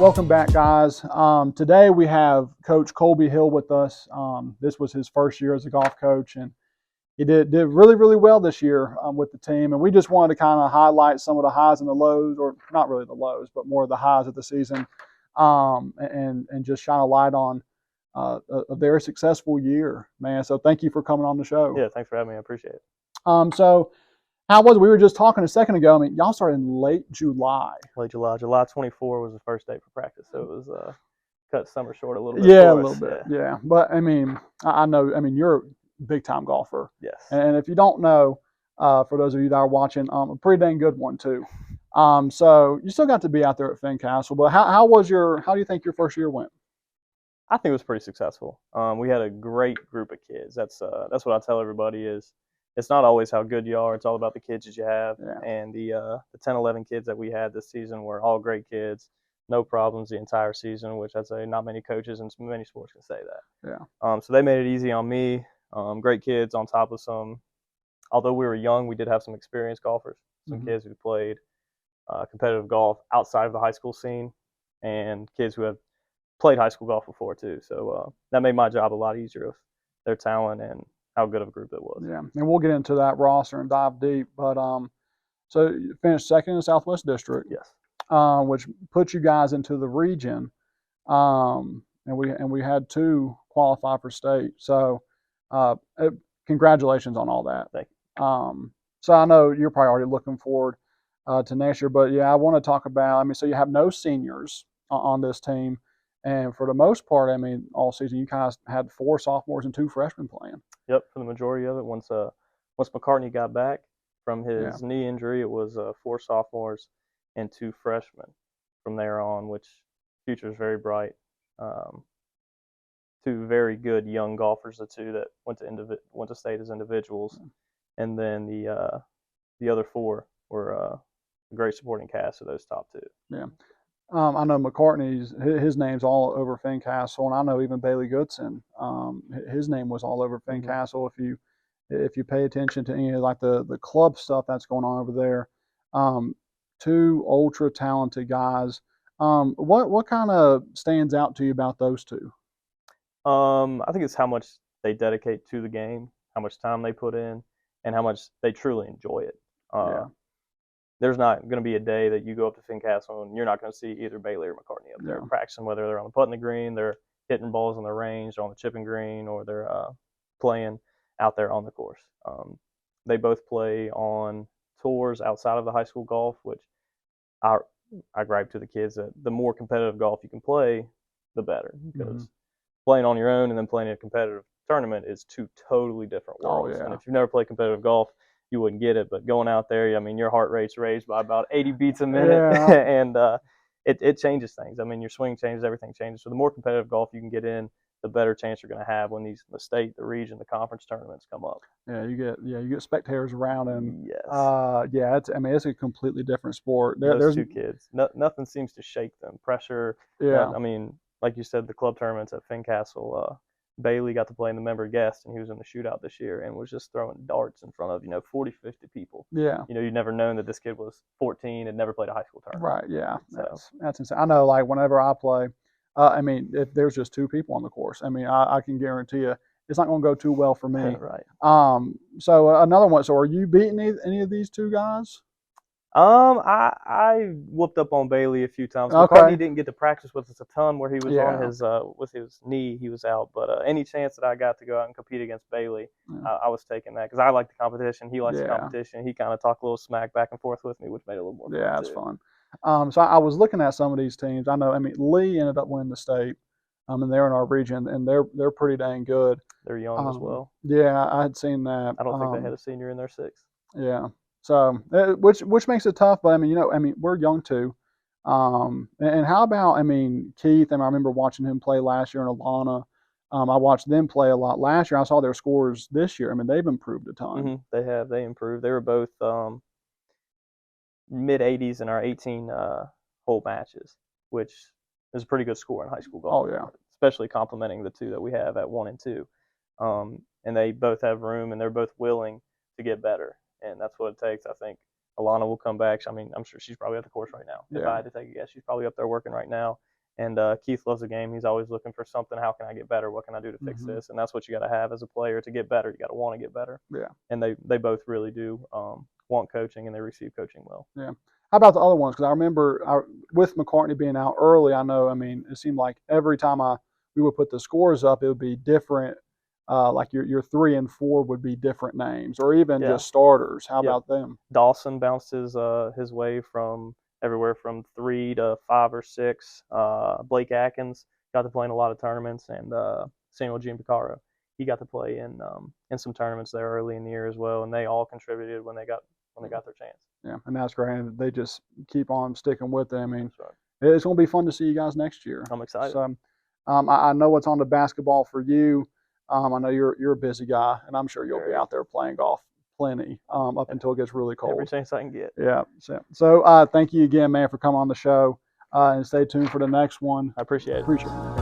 Welcome back, guys. Today we have Coach Colby Hill with us. This was his first year as a golf coach, and he did really, really well this year with the team. And we just wanted to kind of highlight some of the highs and the lows, or not really the lows, but more of the highs of the season, and just shine a light on a very successful year, man. So thank you for coming on the show. Yeah, thanks for having me. I appreciate it. So how was it? We were just talking a second ago. I mean, y'all started in late July. July 24 was the first day for practice, so it was cut summer short a little bit. Yeah, a little bit. Yeah, but I mean, I know. I mean, you're a big time golfer. Yes. And if you don't know, for those of you that are watching, a pretty dang good one too. So you still got to be out there at Fincastle. But how do you think your first year went? I think it was pretty successful. We had a great group of kids. That's what I tell everybody is it's not always how good you are. It's all about the kids that you have. Yeah. And the 10, 11 kids that we had this season were all great kids. No problems the entire season, which I'd say not many coaches in many sports can say that. Yeah. So they made it easy on me. Great kids on top of although we were young, we did have some experienced golfers, some kids who played competitive golf outside of the high school scene, and kids who have played high school golf before too. So that made my job a lot easier with their talent and how good of a group it was. Yeah, and we'll get into that roster and dive deep. But so you finished second in the Southwest District. Yes. Which put you guys into the region. And we had two qualify for state. So congratulations on all that. Thank you. So I know you're probably already looking forward to next year, but yeah, I want to talk about, I mean, so you have no seniors on this team. And for the most part, I mean, all season you guys had 4 sophomores and 2 freshmen playing. Yep, for the majority of it. Once McCartney got back from his knee injury, it was 4 sophomores and 2 freshmen from there on, which future is very bright. 2 very good young golfers, the 2 that went to state as individuals, and then the other 4 were a great supporting cast of those top 2. Yeah. I know McCartney's his name's all over Fincastle, and I know even Bailey Goodson, his name was all over Fincastle. If you pay attention to any of like the club stuff that's going on over there, 2 ultra talented guys. What kind of stands out to you about those 2? I think it's how much they dedicate to the game, how much time they put in, and how much they truly enjoy it. There's not going to be a day that you go up to Fincastle and you're not going to see either Bailey or McCartney up there practicing, whether they're on the putting the green, they're hitting balls on the range, or on the chipping green, or they're playing out there on the course. They both play on tours outside of the high school golf, which I gripe to the kids that the more competitive golf you can play, the better, because playing on your own and then playing in a competitive tournament is 2 totally different worlds. And if you've never played competitive golf, you wouldn't get it. But going out there, I mean, your heart rate's raised by about 80 beats a minute, and it changes things. I mean, your swing changes, everything changes. So the more competitive golf you can get in, the better chance you're going to have when the state, the region, the conference tournaments come up. Yeah, you get spectators around, and yes, it's a completely different sport. Those 2 kids, nothing seems to shake them. Pressure. Yeah. I mean, like you said, the club tournaments at Fincastle. Bailey got to play in the member guest, and he was in the shootout this year and was just throwing darts in front of 40, 50 people. Yeah. You'd never known that this kid was 14 and never played a high school tournament. Right. Yeah. So. That's insane. I know. Like whenever I play, I mean, if there's just 2 people on the course, I mean, I can guarantee you it's not going to go too well for me. Right. So another one. So are you beating any of these 2 guys? I whooped up on Bailey a few times. McCartney didn't get to practice with us a ton where he was on his with his knee, he was out. But any chance that I got to go out and compete against Bailey, I was taking that because I like the competition. He likes the competition. He kind of talked a little smack back and forth with me, which made it a little more fun. Yeah, it's fun. So I was looking at some of these teams. I know. I mean, Lee ended up winning the state, and they're in our region, and they're pretty dang good. They're young as well. Yeah, I had seen that. I don't think they had a senior in their 6th. Yeah. So, which makes it tough, but I mean, we're young too. And how about, I mean, Keith? I remember watching him play last year, and Alana. I watched them play a lot last year. I saw their scores this year. I mean, they've improved a ton. They have. They improved. They were both mid 80s in our 18 hole matches, which is a pretty good score in high school golf. Oh yeah. Especially complimenting the 2 that we have at 1 and 2. And they both have room, and they're both willing to get better. And that's what it takes. I think Alana will come back. I mean, I'm sure she's probably at the course right now. If I had to take a guess, she's probably up there working right now. And Keith loves the game. He's always looking for something. How can I get better? What can I do to fix this? And that's what you got to have as a player to get better. You got to want to get better. Yeah. And they both really do want coaching, and they receive coaching well. Yeah. How about the other ones? Because I remember with McCartney being out early, I mean, it seemed like every time we would put the scores up, it would be different. Like your 3 and 4 would be different names, or even just starters. How about them? Dawson bounced his way from everywhere from 3 to 5 or 6. Blake Atkins got to play in a lot of tournaments, and Samuel Giampicaro, he got to play in some tournaments there early in the year as well, and they all contributed when they got their chance. Yeah, and that's great. And they just keep on sticking with them. I mean, it's going to be fun to see you guys next year. I'm excited. So, I know what's on the basketball for you. I know you're a busy guy, and I'm sure you'll be out there playing golf plenty up until it gets really cold. Every chance I can get. Yeah. So thank you again, man, for coming on the show, and stay tuned for the next one. I appreciate it. Appreciate it.